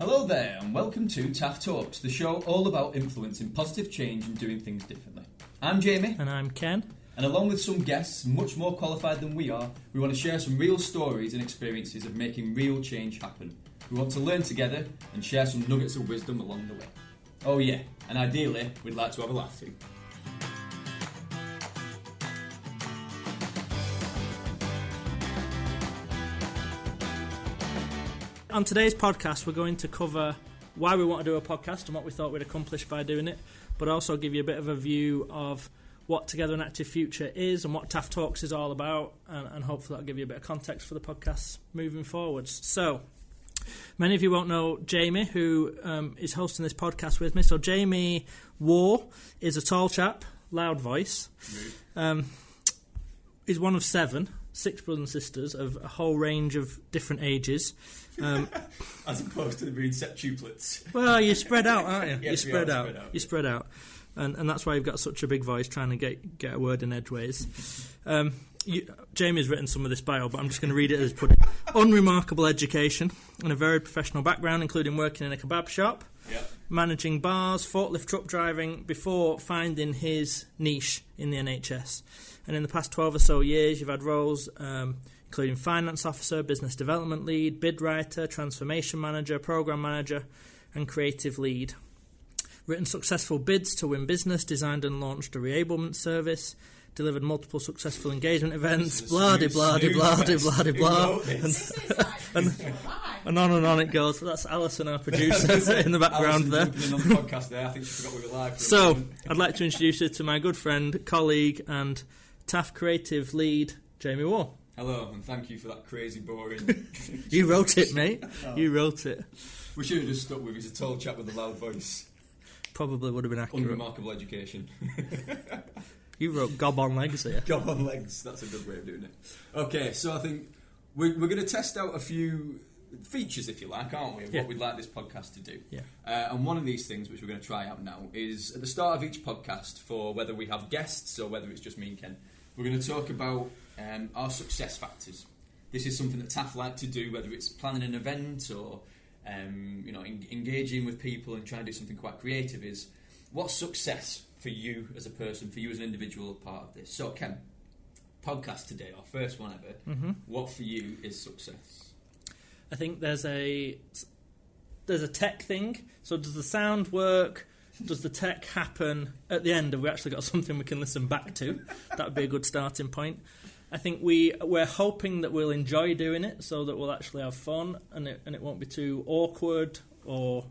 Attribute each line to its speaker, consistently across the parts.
Speaker 1: Hello there, and welcome to TaAF Talks, the show all about influencing positive change and doing things differently. I'm Jamie.
Speaker 2: And I'm Ken.
Speaker 1: And along with some guests much more qualified than we are, we want to share some real stories and experiences of making real change happen. We want to learn together and share some nuggets of wisdom along the way. Oh yeah, and ideally, we'd like to have a laugh too.
Speaker 2: On today's podcast, we're going to cover why we want to do a podcast and what we thought we'd accomplish by doing it, but also give you a bit of a view of what Together an Active Future is and what TaAF Talks is all about, and hopefully that'll give you a bit of context for the podcast moving forwards. So, many of you won't know Jamie, who is hosting this podcast with me. So Jamie Waugh is a tall chap, loud voice. He's one of six brothers and sisters of a whole range of different ages.
Speaker 1: As opposed to being septuplets.
Speaker 2: Well, you're spread out, aren't you?
Speaker 1: Yes,
Speaker 2: You're spread out. And that's why you've got such a big voice trying to get a word in edgeways. Jamie's written some of this bio, but I'm just going to read it as put it. Unremarkable education and a very professional background, including working in a kebab shop, managing bars, forklift truck driving, before finding his niche in the NHS. And in the past 12 or so years, you've had roles including finance officer, business development lead, bid writer, transformation manager, program manager, and creative lead. Written successful bids to win business, designed and launched a reablement service, delivered multiple successful engagement events, and on it goes. That's Alison, our producer, in the background there.
Speaker 1: On the podcast there. I think she forgot we were live.
Speaker 2: So, I'd like to introduce you to my good friend, colleague, and TaAF creative lead, Jamie Waugh.
Speaker 1: Hello, and thank you for that crazy, boring...
Speaker 2: You wrote it, mate. Oh. You wrote it.
Speaker 1: We should have just stuck with he's a tall chap with a loud voice.
Speaker 2: Probably would have been accurate.
Speaker 1: Unremarkable education.
Speaker 2: You wrote gob on legs here.
Speaker 1: Gob on legs, that's a good way of doing it. Okay, so I think we're going to test out a few features, if you like, aren't we, of what we'd like this podcast to do.
Speaker 2: Yeah.
Speaker 1: And one of these things, which we're going to try out now, is at the start of each podcast, for whether we have guests or whether it's just me and Ken, we're going to talk about our success factors. This is something that TaAF like to do, whether it's planning an event or engaging with people and trying to do something quite creative. Is what's success for you as a person, for you as an individual part of this? So, Ken, podcast today, our first one ever. Mm-hmm. What for you is success?
Speaker 2: I think there's a tech thing. So, does the sound work? Does the tech happen at the end? Have we actually got something we can listen back to? That would be a good starting point. I think we're hoping that we'll enjoy doing it, so that we'll actually have fun, and it won't be too awkward or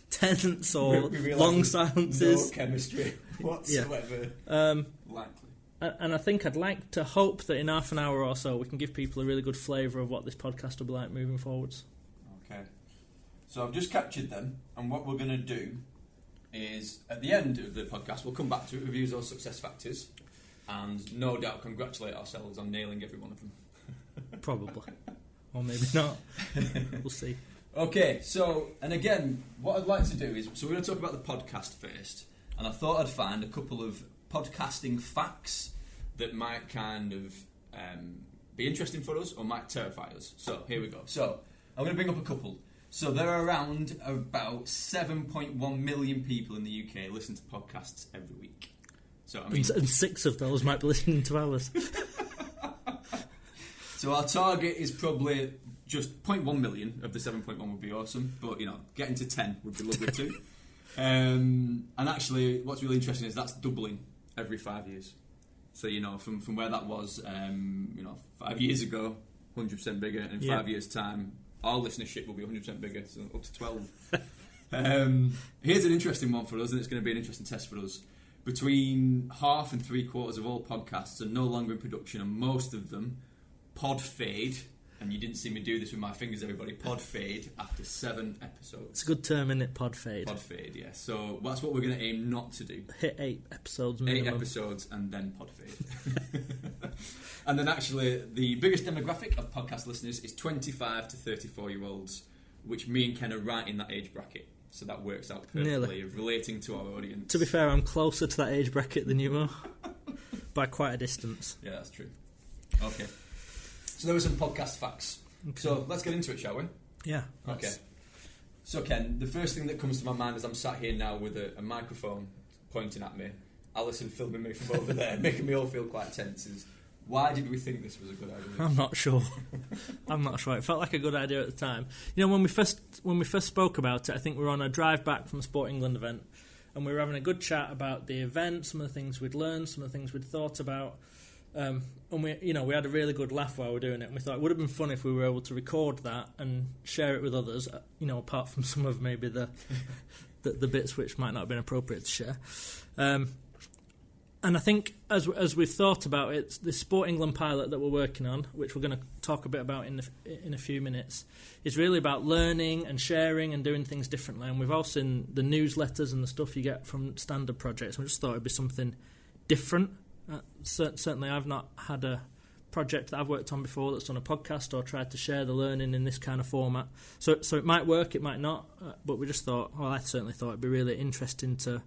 Speaker 2: tense or long silences.
Speaker 1: No chemistry whatsoever. Likely.
Speaker 2: And I think I'd like to hope that in half an hour or so we can give people a really good flavour of what this podcast will be like moving forwards.
Speaker 1: Okay. So I've just captured them, and what we're going to do is, at the end of the podcast, we'll come back to it, review those success factors, and no doubt congratulate ourselves on nailing every one of them.
Speaker 2: Probably. Or maybe not. We'll see.
Speaker 1: Okay, so, and again, what I'd like to do is, so we're going to talk about the podcast first, and I thought I'd find a couple of podcasting facts that might kind of be interesting for us or might terrify us. So, here we go. So, I'm going to bring up a couple. So, there are around about 7.1 million people in the UK listen to podcasts every week. So, I mean,
Speaker 2: and 6 of those might be listening to ours.
Speaker 1: So our target is probably just 0.1 million of the 7.1 would be awesome, but getting to 10 would be lovely too. And actually, what's really interesting is that's doubling every 5 years. So from where that was, 5 years ago, 100% bigger, and in 5 years' time, our listenership will be 100% bigger, so up to 12. Here's an interesting one for us, and it's going to be an interesting test for us. Between half and 3/4 of all podcasts are no longer in production, and most of them pod fade. And you didn't see me do this with my fingers, everybody. Pod fade after 7 episodes.
Speaker 2: It's a good term, isn't it? Pod fade.
Speaker 1: Pod fade, yeah. So that's what we're going to aim not to do.
Speaker 2: Hit 8 episodes minimum.
Speaker 1: 8 episodes and then pod fade. And then actually, the biggest demographic of podcast listeners is 25 to 34-year-olds, which me and Ken are right in that age bracket. So that works out perfectly of relating to our audience.
Speaker 2: To be fair, I'm closer to that age bracket than you are. By quite a distance.
Speaker 1: Yeah, that's true. Okay. So there were some podcast facts. Okay. So let's get into it, shall we?
Speaker 2: Yeah.
Speaker 1: Okay. So Ken, the first thing that comes to my mind as I'm sat here now with a microphone pointing at me, Alison filming me from over there, making me all feel quite tense, is why did we think this was a good idea?
Speaker 2: I'm not sure. It felt like a good idea at the time. You know, when we first spoke about it, I think we were on a drive back from a Sport England event, and we were having a good chat about the event, some of the things we'd learned, some of the things we'd thought about, and we had a really good laugh while we were doing it. And we thought it would have been fun if we were able to record that and share it with others. You know, apart from some of maybe the bits which might not have been appropriate to share. And I think as we've thought about it, the Sport England pilot that we're working on, which we're going to talk a bit about in a few minutes, is really about learning and sharing and doing things differently. And we've all seen the newsletters and the stuff you get from standard projects. We just thought it'd be something different. Certainly, I've not had a project that I've worked on before that's done a podcast or tried to share the learning in this kind of format. So it might work, it might not. But we just thought, I certainly thought it'd be really interesting to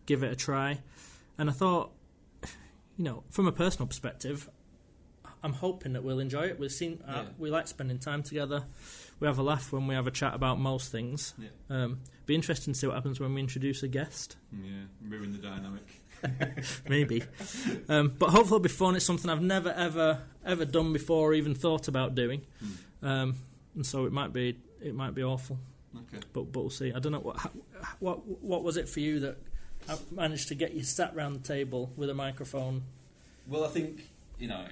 Speaker 2: give it a try. And I thought, you know, from a personal perspective, I'm hoping that we'll enjoy it. We like spending time together. We have a laugh when we have a chat about most things. Yeah. Be interesting to see what happens when we introduce a guest.
Speaker 1: Yeah, ruin the dynamic.
Speaker 2: Maybe. But hopefully it'll be fun. It's something I've never, ever done before or even thought about doing. And so it might be awful.
Speaker 1: Okay.
Speaker 2: But we'll see. I don't know, what was it for you that I've managed to get you sat round the table with a microphone?
Speaker 1: Well, I think, you know,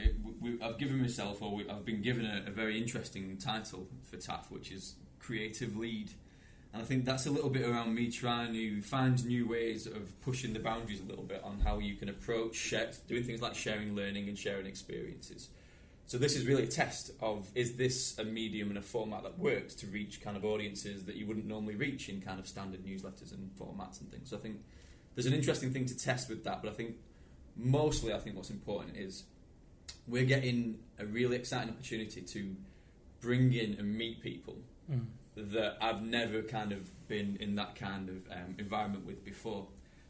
Speaker 1: I've given myself, I've been given a very interesting title for TaAF, which is Creative Lead. And I think that's a little bit around me trying to find new ways of pushing the boundaries a little bit on how you can approach doing things like sharing learning and sharing experiences. So this is really a test of, is this a medium and a format that works to reach kind of audiences that you wouldn't normally reach in kind of standard newsletters and formats and things. So I think there's an interesting thing to test with that, but I think what's important is we're getting a really exciting opportunity to bring in and meet people that I've never kind of been in that kind of environment with before.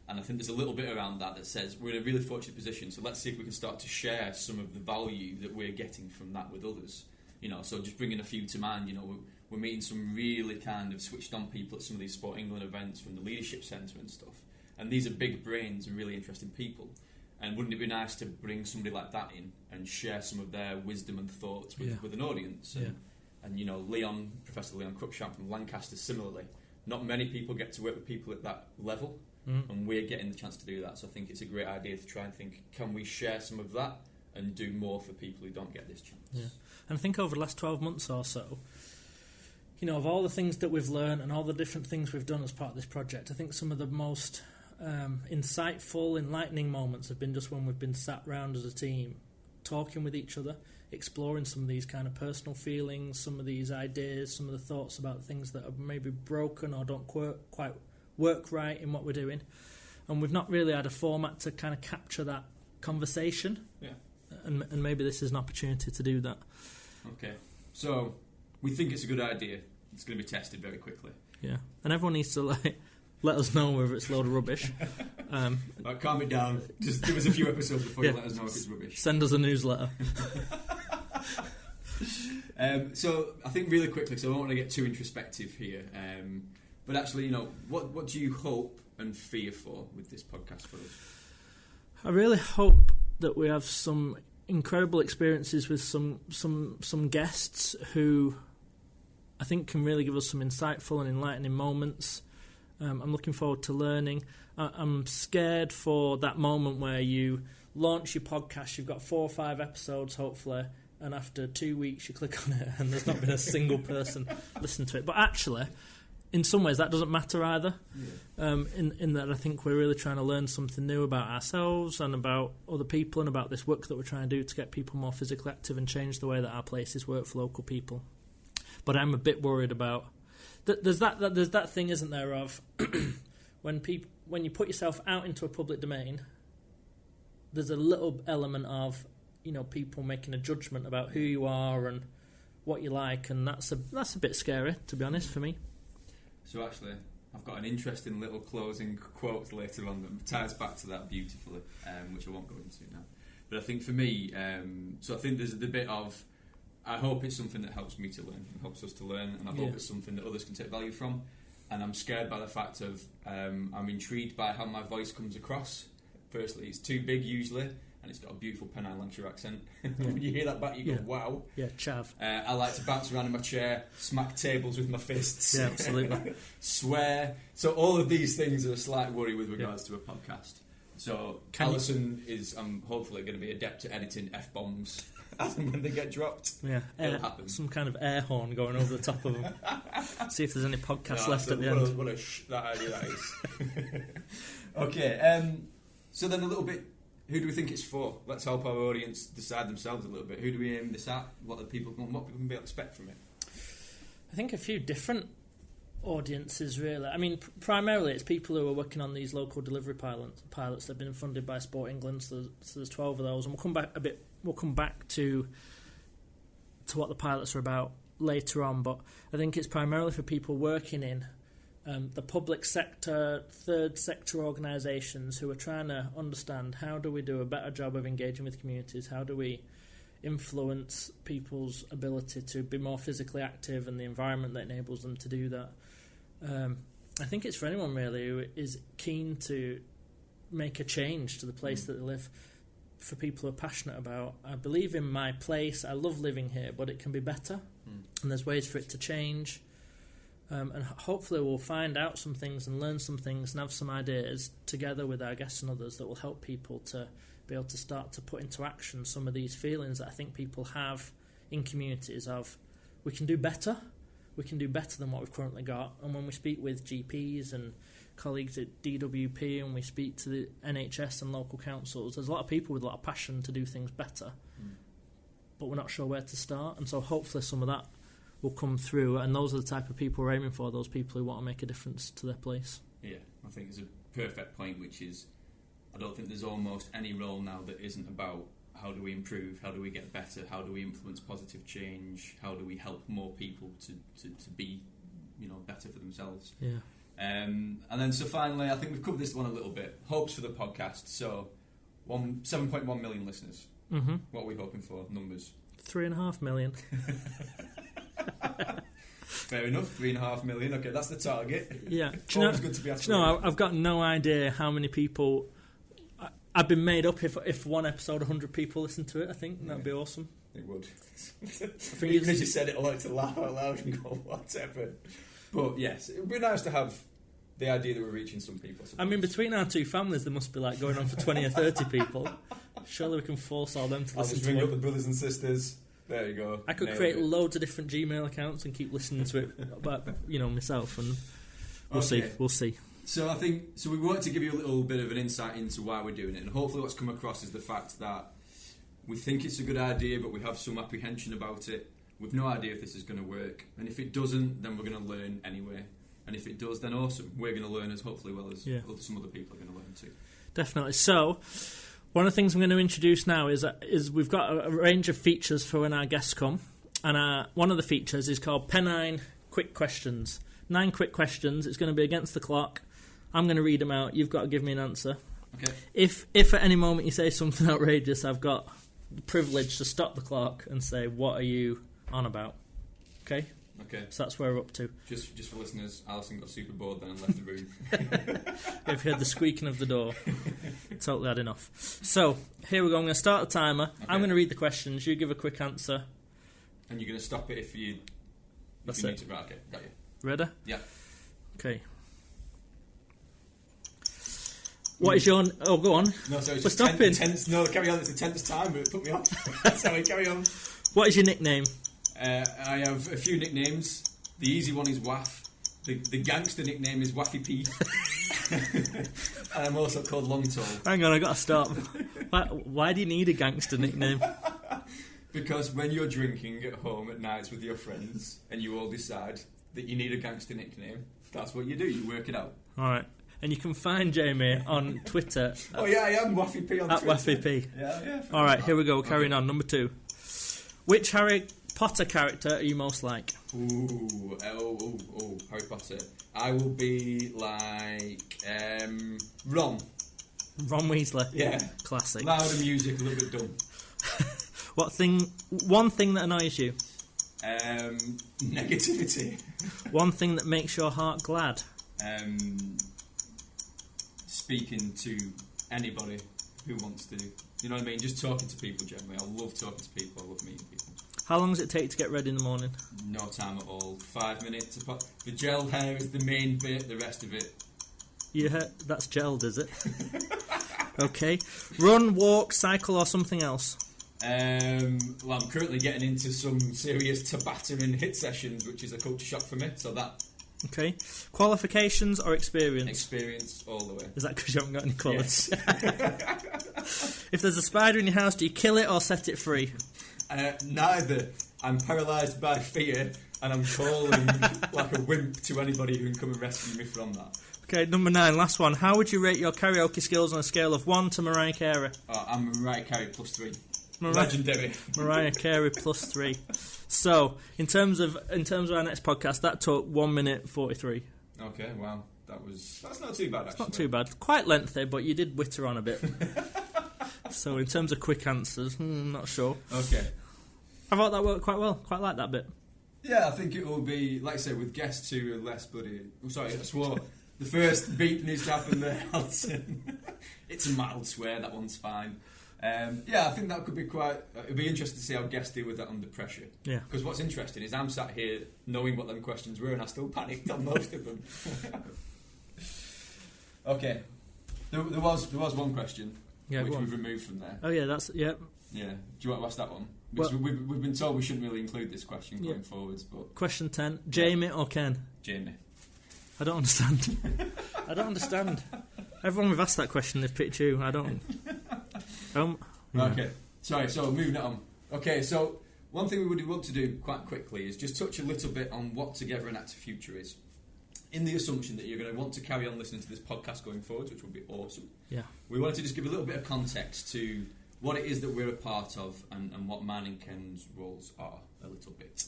Speaker 1: And I think there's a little bit around that says we're in a really fortunate position, so let's see if we can start to share some of the value that we're getting from that with others. You know, so just bringing a few to mind, you know, we're meeting some really kind of switched on people at some of these Sport England events from the Leadership Centre and stuff. And these are big brains and really interesting people. And wouldn't it be nice to bring somebody like that in and share some of their wisdom and thoughts with an audience? And you know, Professor Leon Cruikshank from Lancaster, similarly. Not many people get to work with people at that level, and we're getting the chance to do that. So I think it's a great idea to try and think, can we share some of that and do more for people who don't get this chance?
Speaker 2: Yeah. And I think over the last 12 months or so, you know, of all the things that we've learned and all the different things we've done as part of this project, I think some of the most insightful, enlightening moments have been just when we've been sat round as a team, talking with each other, exploring some of these kind of personal feelings, some of these ideas, some of the thoughts about things that are maybe broken or don't quite work right in what we're doing. And we've not really had a format to kind of capture that conversation.
Speaker 1: Yeah.
Speaker 2: And maybe this is an opportunity to do that.
Speaker 1: Okay. So we think it's a good idea. It's going to be tested very quickly.
Speaker 2: Yeah. And everyone needs to let us know whether it's a load of rubbish.
Speaker 1: Right, calm it down. Just give us a few episodes before you let us know if it's rubbish.
Speaker 2: Send us a newsletter.
Speaker 1: So I think really quickly, so I don't want to get too introspective here, but actually, you know, what do you hope and fear for with this podcast for us?
Speaker 2: I really hope that we have some incredible experiences with some guests who I think can really give us some insightful and enlightening moments. I'm looking forward to learning. I'm scared for that moment where you launch your podcast, you've got 4 or 5 episodes hopefully, and after 2 weeks you click on it and there's not been a single person listen to it. But actually, in some ways that doesn't matter either. In that I think we're really trying to learn something new about ourselves and about other people and about this work that we're trying to do to get people more physically active and change the way that our places work for local people. But I'm a bit worried about there's that thing, isn't there, of when you put yourself out into a public domain, there's a little element of, you know, people making a judgment about who you are and what you like, and that's a bit scary, to be honest, for me. So
Speaker 1: actually, I've got an interesting little closing quote later on that ties back to that beautifully, which I won't go into now. But I think for me, so I think there's the bit of, I hope it's something that helps me to learn, helps us to learn, and I hope it's something that others can take value from. And I'm scared by the fact of I'm intrigued by how my voice comes across. Firstly, it's too big usually, and it's got a beautiful Pennine Lancashire accent. When you hear that back, you go, wow.
Speaker 2: Yeah, chav.
Speaker 1: I like to bounce around in my chair, smack tables with my fists.
Speaker 2: Yeah, absolutely.
Speaker 1: Swear. So all of these things are a slight worry with regards to a podcast. So Alison is hopefully going to be adept at editing F-bombs as and when they get dropped.
Speaker 2: Yeah,
Speaker 1: it'll happen.
Speaker 2: Some kind of air horn going over the top of them. See if there's any podcasts left at the end.
Speaker 1: What a that idea that is. Okay, so then a little bit, who do we think it's for? Let's help our audience decide themselves a little bit. Who do we aim this at? What people can be able to expect from it?
Speaker 2: I think a few different audiences, really. I mean, primarily it's people who are working on these local delivery pilots that have been funded by Sport England. So there's 12 of those, and we'll come back to what the pilots are about later on. But I think it's primarily for people working in the public sector, third sector organisations who are trying to understand how do we do a better job of engaging with communities, how do we influence people's ability to be more physically active and the environment that enables them to do that. I think it's for anyone really who is keen to make a change to the place that they live. For people who are passionate about, I believe in my place, I love living here, but it can be better, and there's ways for it to change. And hopefully we'll find out some things and learn some things and have some ideas together with our guests and others that will help people to be able to start to put into action some of these feelings that I think people have in communities of we can do better than what we've currently got. And when we speak with GPs and colleagues at DWP and we speak to the NHS and local councils, there's a lot of people with a lot of passion to do things better, but we're not sure where to start. And so hopefully some of that will come through, and those are the type of people we're aiming for, those people who want to make a difference to their place.
Speaker 1: Yeah, I think it's a perfect point, which is I don't think there's almost any role now that isn't about how do we improve, how do we get better, how do we influence positive change, how do we help more people to be better for themselves.
Speaker 2: Yeah.
Speaker 1: And then so finally, I think we've covered this one a little bit. Hopes for the podcast. So 7.1 million listeners. Mm-hmm. What are we hoping for? Numbers?
Speaker 2: 3.5 million.
Speaker 1: Fair enough, 3.5 million. Okay, that's the target.
Speaker 2: Yeah.
Speaker 1: Always good to be aspirational.
Speaker 2: I've got no idea how many people. I've been made up if one episode 100 people listen to it. I think that'd be awesome.
Speaker 1: It would. Even as you said it, I like to laugh out loud and go, whatever. But yes, it would be nice to have the idea that we're reaching some people.
Speaker 2: I mean, between our two families, there must be like going on for 20 or 30 people. Surely we can force all them to listen to it.
Speaker 1: I'll just ring up the brothers and sisters. There you go.
Speaker 2: I could create loads of different Gmail accounts and keep listening to it about, myself, and we'll see. So
Speaker 1: I think we want to give you a little bit of an insight into why we're doing it, and hopefully what's come across is the fact that we think it's a good idea, but we have some apprehension about it. We've no idea if this is going to work, and if it doesn't, then we're going to learn anyway. And if it does, then awesome. We're going to learn as hopefully well as some other people are going to learn too.
Speaker 2: Definitely. So one of the things I'm going to introduce now is we've got a range of features for when our guests come, and one of the features is called Pennine Quick Questions. 9 quick questions. It's going to be against the clock. I'm going to read them out. You've got to give me an answer.
Speaker 1: Okay.
Speaker 2: If at any moment you say something outrageous, I've got the privilege to stop the clock and say, what are you on about? Okay?
Speaker 1: Okay.
Speaker 2: So that's where we're up to.
Speaker 1: Just for listeners, Alison got super bored then and left the room.
Speaker 2: If you heard the squeaking of the door, totally had enough. So, here we go. I'm going to start the timer. Okay. I'm going to read the questions. You give a quick answer.
Speaker 1: And you're going to stop it if you need to. Right, okay, got you.
Speaker 2: Ready?
Speaker 1: Yeah.
Speaker 2: Okay. What is your... Oh, go on.
Speaker 1: No, sorry,
Speaker 2: we're stopping.
Speaker 1: No, carry on. It's the 10th time, but it put me off. Sorry, carry on.
Speaker 2: What is your nickname?
Speaker 1: I have a few nicknames. The easy one is Waff. The gangster nickname is Waffy P. And I'm also called Long Tall.
Speaker 2: Hang on, I got to stop. Why do you need a gangster nickname?
Speaker 1: Because when you're drinking at home at nights with your friends and you all decide that you need a gangster nickname, that's what you do. You work it out.
Speaker 2: All right. And you can find Jamie on Twitter.
Speaker 1: Oh yeah, I am Waffy P on
Speaker 2: at
Speaker 1: Twitter.
Speaker 2: At Waffy P.
Speaker 1: Yeah.
Speaker 2: All right, here we go. Carrying on. Number 2. Which Harry Potter character are you most like?
Speaker 1: Ooh, Harry Potter. I will be like Ron.
Speaker 2: Ron Weasley.
Speaker 1: Yeah.
Speaker 2: Classic.
Speaker 1: Louder music, a little bit dumb.
Speaker 2: One thing that annoys you.
Speaker 1: Negativity.
Speaker 2: One thing that makes your heart glad.
Speaker 1: Speaking to anybody who wants to. You know what I mean? Just talking to people generally. I love talking to people. I love meeting people.
Speaker 2: How long does it take to get ready in the morning?
Speaker 1: No time at all. 5 minutes. The gel hair is the main bit. The rest of it.
Speaker 2: That's gelled, is it? Okay. Run, walk, cycle, or something else?
Speaker 1: Well, I'm currently getting into some serious Tabata and hit sessions, which is a culture shock for me. So that.
Speaker 2: Okay. Qualifications or experience?
Speaker 1: Experience all the way.
Speaker 2: Is that because you haven't got any qualities?
Speaker 1: Yes.
Speaker 2: If there's a spider in your house, do you kill it or set it free?
Speaker 1: Neither. I'm paralysed by fear, and I'm calling like a wimp to anybody who can come and rescue me from that.
Speaker 2: Okay, number 9, last one. How would you rate your karaoke skills on a scale of 1 to Mariah Carey?
Speaker 1: Oh, I'm Mariah Carey +3. Legendary.
Speaker 2: Mariah Carey +3. So, in terms of our next podcast, that took 1 minute 43.
Speaker 1: Okay, wow, that's not too bad. Actually,
Speaker 2: it's not too bad. Quite lengthy, but you did witter on a bit. So, in terms of quick answers, not sure.
Speaker 1: Okay,
Speaker 2: I thought that worked quite well. Quite like that bit.
Speaker 1: Yeah, I think it will be, like I say, with guests who are less bloody. Oh, sorry, I swore. The first beep needs to happen there, Alison. It's a mild swear. That one's fine. Yeah, I think that could be quite. It'd be interesting to see how guests deal with that under pressure.
Speaker 2: Yeah.
Speaker 1: Because what's interesting is I'm sat here knowing what them questions were, and I still panicked on most of them. Okay, there was one question which we've removed from there.
Speaker 2: Oh yeah, yeah.
Speaker 1: Yeah. Do you want to ask that one? Because we've been told we shouldn't really include this question going forwards. But
Speaker 2: question 10: Jamie or Ken?
Speaker 1: Jamie.
Speaker 2: I don't understand. I don't understand. Everyone we've asked that question, they've picked you. I don't.
Speaker 1: Okay, sorry, so moving it on. Okay, so one thing we would want to do quite quickly is just touch a little bit on what Together an Active Future is. In the assumption that you're going to want to carry on listening to this podcast going forward, which would be awesome. Yeah. We wanted to just give a little bit of context to what it is that we're a part of and what mine and Ken's roles are a little bit.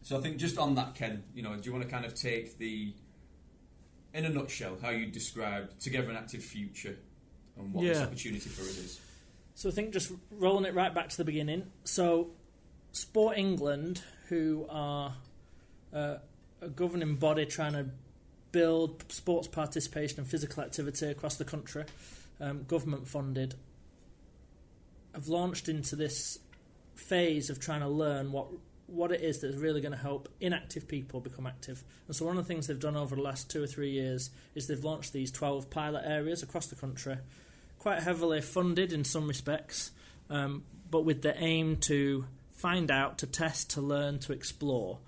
Speaker 1: So I think just on that, Ken, do you want to kind of take in a nutshell, how you described Together an Active Future and what this opportunity for us is?
Speaker 2: So I think just rolling it right back to the beginning. So Sport England, who are a governing body trying to build sports participation and physical activity across the country, government funded, have launched into this phase of trying to learn what it is that's really going to help inactive people become active. And so one of the things they've done over the last 2 or 3 years is they've launched these 12 pilot areas across the country, quite heavily funded in some respects, but with the aim to find out, to test, to learn, to explore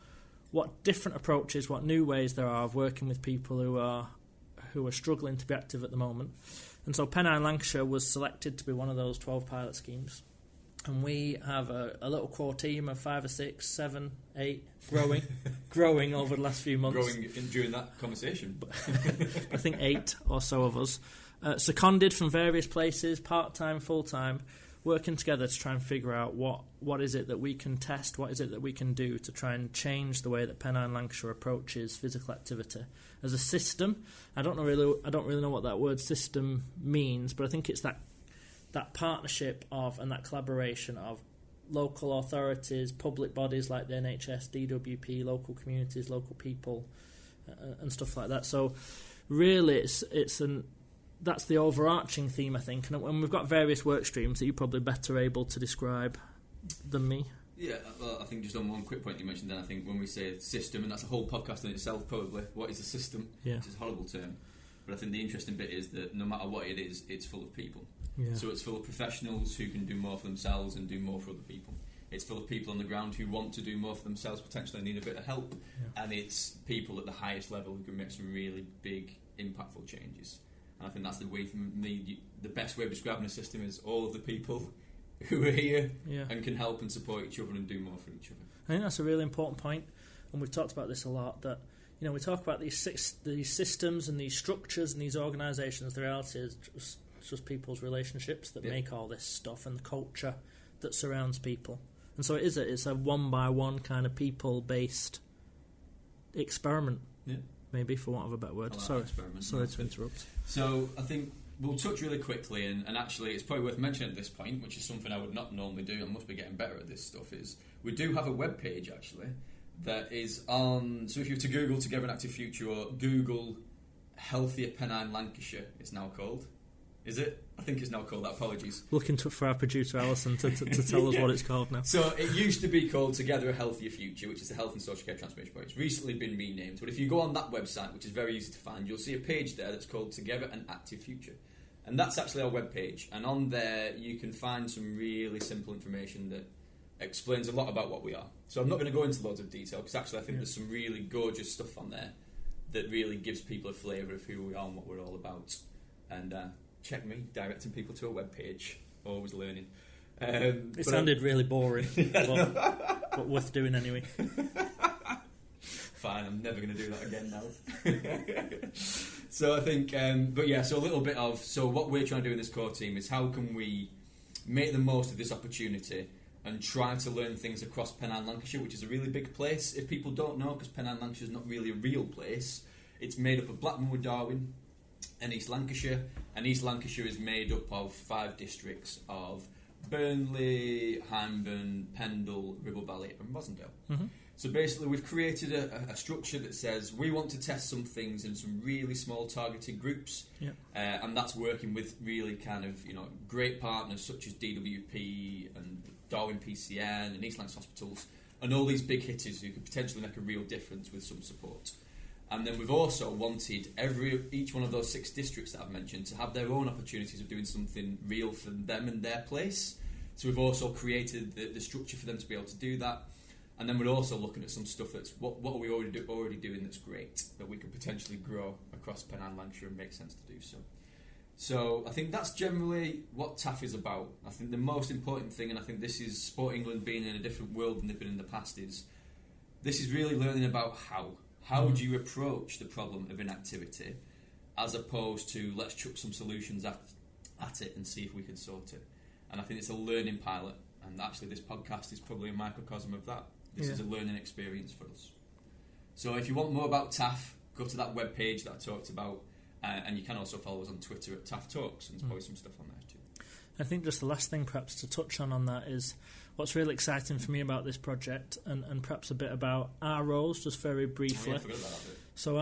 Speaker 2: what different approaches, what new ways there are of working with people who are struggling to be active at the moment. And so Pennine Lancashire was selected to be one of those 12 pilot schemes. And we have a little core team of 5 or 6, 7, 8, growing over the last few months.
Speaker 1: Growing during that conversation.
Speaker 2: I think 8 or so of us. Seconded from various places, part-time, full-time, working together to try and figure out what is it that we can test, what is it that we can do to try and change the way that Pennine Lancashire approaches physical activity as a system. I don't really know what that word system means, but I think it's that partnership of and that collaboration of local authorities, public bodies like the NHS, DWP, local communities, local people, and stuff like that. So really, that's the overarching theme, I think. And we've got various work streams that you're probably better able to describe than me.
Speaker 1: Yeah, well, I think just on one quick point you mentioned then, I think when we say system, and that's a whole podcast in itself probably, what is a system? Yeah. Which is a horrible term. But I think the interesting bit is that no matter what it is, it's full of people. Yeah. So it's full of professionals who can do more for themselves and do more for other people. It's full of people on the ground who want to do more for themselves, potentially need a bit of help. Yeah. And it's people at the highest level who can make some really big, impactful changes. And I think that's the way, for me, the best way of describing a system is all of the people who are here and can help and support each other and do more for each other.
Speaker 2: I think that's a really important point, and we've talked about this a lot, that we talk about these systems and these structures and these organisations. The reality is just people's relationships that make all this stuff, and the culture that surrounds people. And so it's a one-by-one kind of people-based experiment, maybe, for want of a better word. Sorry to interrupt.
Speaker 1: So I think we'll touch really quickly, and actually it's probably worth mentioning at this point, which is something I would not normally do. I must be getting better at this stuff. Is we do have a web page actually that is on. So if you were to Google Together an Active Future or Google Healthier Pennine Lancashire, it's now called. Is it? I think it's now called that. Apologies.
Speaker 2: Looking for our producer Alison to tell us what it's called now.
Speaker 1: So it used to be called Together a Healthier Future, which is the Health and Social Care Transformation Project. It's recently been renamed. But if you go on that website, which is very easy to find, you'll see a page there that's called Together an Active Future. And that's actually our webpage. And on there, you can find some really simple information that explains a lot about what we are. So I'm not going to go into loads of detail, because actually I think there's some really gorgeous stuff on there that really gives people a flavour of who we are and what we're all about. And check me directing people to a webpage. Always learning.
Speaker 2: It sounded really boring, but worth doing anyway.
Speaker 1: Fine, I'm never going to do that again now. So I think, but yeah, so a little bit of, so what we're trying to do in this core team is how can we make the most of this opportunity and try to learn things across Pennine Lancashire, which is a really big place. If people don't know, because Pennine Lancashire is not really a real place, it's made up of Blackburn with Darwen and East Lancashire, and East Lancashire is made up of 5 districts of Burnley, Hyndburn, Pendle, Ribble Valley and Rosendale. Mm-hmm. So basically we've created a structure that says we want to test some things in some really small targeted groups, and that's working with really kind of, you know, great partners such as DWP and Darwin PCN and East Lancs Hospitals and all these big hitters who could potentially make a real difference with some support. And then we've also wanted each one of those 6 districts that I've mentioned to have their own opportunities of doing something real for them and their place. So we've also created the structure for them to be able to do that. And then we're also looking at some stuff that's what are we already doing that's great, that we could potentially grow across Pennine Lancashire and make sense to do so. So I think that's generally what TaAF is about. I think the most important thing, and I think this is Sport England being in a different world than they've been in the past, is this is really learning about how. How do you approach the problem of inactivity as opposed to let's chuck some solutions at it and see if we can sort it. And I think it's a learning pilot, and actually this podcast is probably a microcosm of that. This is a learning experience for us. So if you want more about TaAF, go to that webpage that I talked about, and you can also follow us on Twitter at TaAF Talks, and there's probably some stuff on there too.
Speaker 2: I think just the last thing perhaps to touch on that is what's really exciting for me about this project, and perhaps a bit about our roles, just very briefly.
Speaker 1: I forgot about that bit. So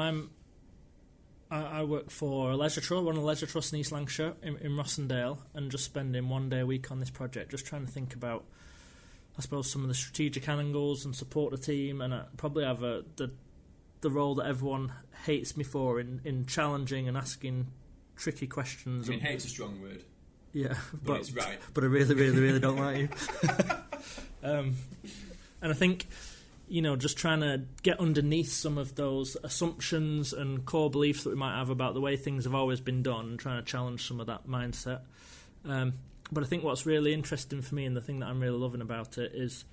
Speaker 2: I work for a leisure trust, one of the leisure trusts in East Lancashire in Rossendale, and just spending one day a week on this project, just trying to think about, I suppose, some of the strategic angles and support the team, and I probably have the role that everyone hates me for in challenging and asking tricky questions.
Speaker 1: I mean, hate's a strong word.
Speaker 2: Yeah,
Speaker 1: but it's right.
Speaker 2: But I really, really, really don't like you. And I think, you know, just trying to get underneath some of those assumptions and core beliefs that we might have about the way things have always been done, and trying to challenge some of that mindset. But I think what's really interesting for me, and the thing that I'm really loving about it, is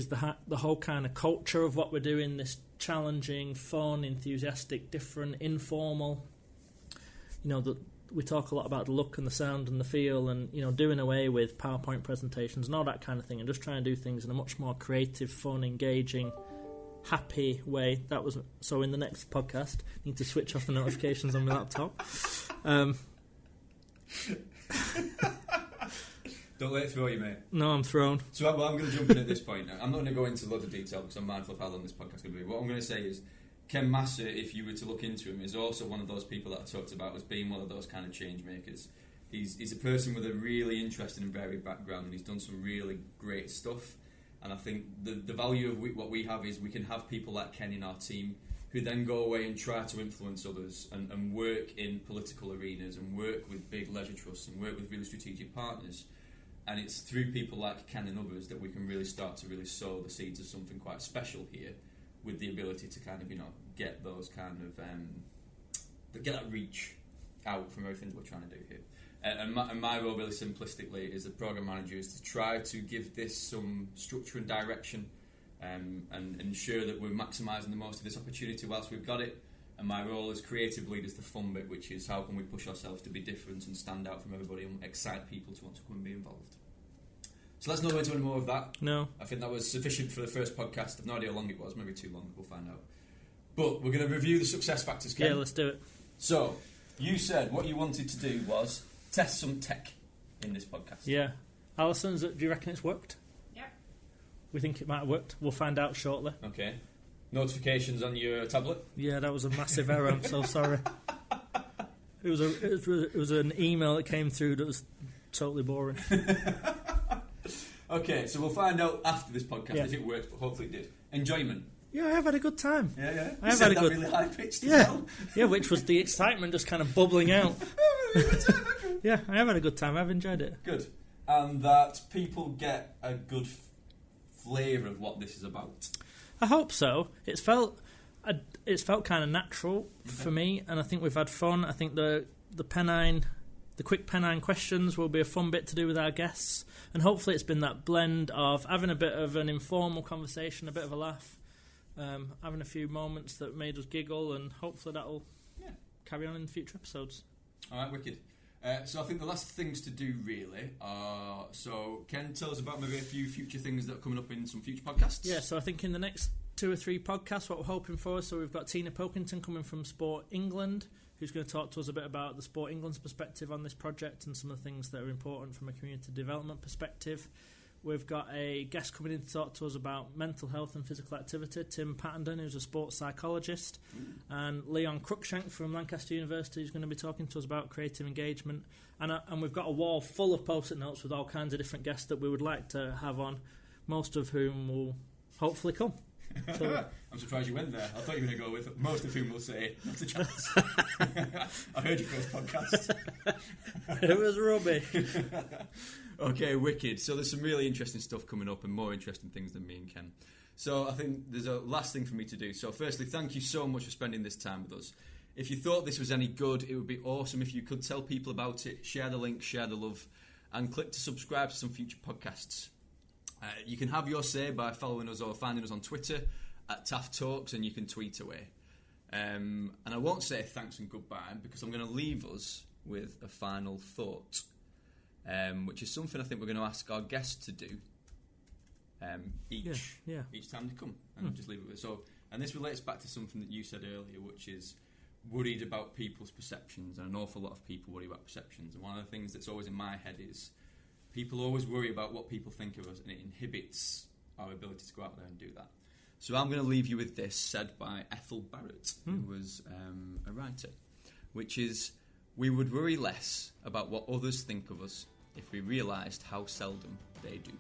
Speaker 2: the whole kind of culture of what we're doing, this challenging, fun, enthusiastic, different, informal. You know, we talk a lot about the look and the sound and the feel, and, you know, doing away with PowerPoint presentations and all that kind of thing, and just trying to do things in a much more creative, fun, engaging, happy way. That was so. In the next podcast, I need to switch off the notifications on my laptop.
Speaker 1: Don't let it throw you, mate.
Speaker 2: No, I'm thrown.
Speaker 1: So I'm going to jump in at this point. I'm not going to go into loads of detail because I'm mindful of how long this podcast is going to be. What I'm going to say is, Ken Massa, if you were to look into him, is also one of those people that I talked about as being one of those kind of change makers. He's a person with a really interesting and varied background, and he's done some really great stuff. And I think the value of what we have is we can have people like Ken in our team who then go away and try to influence others and work in political arenas and work with big leisure trusts and work with really strategic partners. And it's through people like Ken and others that we can really start to really sow the seeds of something quite special here, with the ability to kind of, you know, get those kind of get that reach out from everything that we're trying to do here. And my role, really simplistically, as the program manager, is to try to give this some structure and direction, and ensure that we're maximising the most of this opportunity whilst we've got it. And my role as creative lead is the fun bit, which is how can we push ourselves to be different and stand out from everybody and excite people to want to come and be involved. So let's not go into any more of that.
Speaker 2: No.
Speaker 1: I think that was sufficient for the first podcast. I've no idea how long it was, maybe too long, we'll find out. But we're going to review the success factors, Ken.
Speaker 2: Yeah, let's do it.
Speaker 1: So, you said what you wanted to do was test some tech in this podcast.
Speaker 2: Yeah. Alison, do you reckon it's worked?
Speaker 3: Yeah.
Speaker 2: We think it might have worked. We'll find out shortly.
Speaker 1: Okay. Notifications on your tablet?
Speaker 2: Yeah, that was a massive error. I'm so sorry. It was an email that came through that was totally boring.
Speaker 1: Okay, so we'll find out after this podcast if it works, but hopefully it did. Enjoyment.
Speaker 2: Yeah, I have had a good time.
Speaker 1: Yeah.
Speaker 2: I have had a good.
Speaker 1: Really high pitched.
Speaker 2: Yeah, which was the excitement just kind of bubbling out. Yeah, I have had a good time. I've enjoyed it.
Speaker 1: Good, and that people get a good flavour of what this is about.
Speaker 2: I hope so. It's felt kind of natural for me, and I think we've had fun. I think the quick Pennine questions will be a fun bit to do with our guests, and hopefully it's been that blend of having a bit of an informal conversation, a bit of a laugh, having a few moments that made us giggle, and hopefully that'll carry on in future episodes.
Speaker 1: All right, wicked. So I think the last things to do really are, so Ken, tell us about maybe a few future things that are coming up in some future podcasts.
Speaker 2: Yeah, so I think in the next 2 or 3 podcasts, what we're hoping for, so we've got Tina Pilkington coming from Sport England, who's going to talk to us a bit about the Sport England's perspective on this project and some of the things that are important from a community development perspective. We've got a guest coming in to talk to us about mental health and physical activity, Tim Pattenden, who's a sports psychologist, and Leon Cruikshank from Lancaster University, who's going to be talking to us about creative engagement. And we've got a wall full of post-it notes with all kinds of different guests that we would like to have on, most of whom will hopefully come. So,
Speaker 1: I'm surprised you went there. I thought you were going to go with most of whom will say, not a chance. I heard your first podcast.
Speaker 2: It was rubbish.
Speaker 1: Okay, wicked. So there's some really interesting stuff coming up and more interesting things than me and Ken. So I think there's a last thing for me to do. So firstly, thank you so much for spending this time with us. If you thought this was any good, it would be awesome if you could tell people about it, share the link, share the love, and click to subscribe to some future podcasts. You can have your say by following us or finding us on Twitter at TaAF Talks, and you can tweet away. And I won't say thanks and goodbye because I'm going to leave us with a final thought, which is something I think we're going to ask our guests to do each time they come, and just leave it with. So, and this relates back to something that you said earlier, which is worried about people's perceptions, and an awful lot of people worry about perceptions. And one of the things that's always in my head is people always worry about what people think of us, and it inhibits our ability to go out there and do that. So I'm going to leave you with this, said by Ethel Barrett, who was a writer, which is, we would worry less about what others think of us if we realised how seldom they do.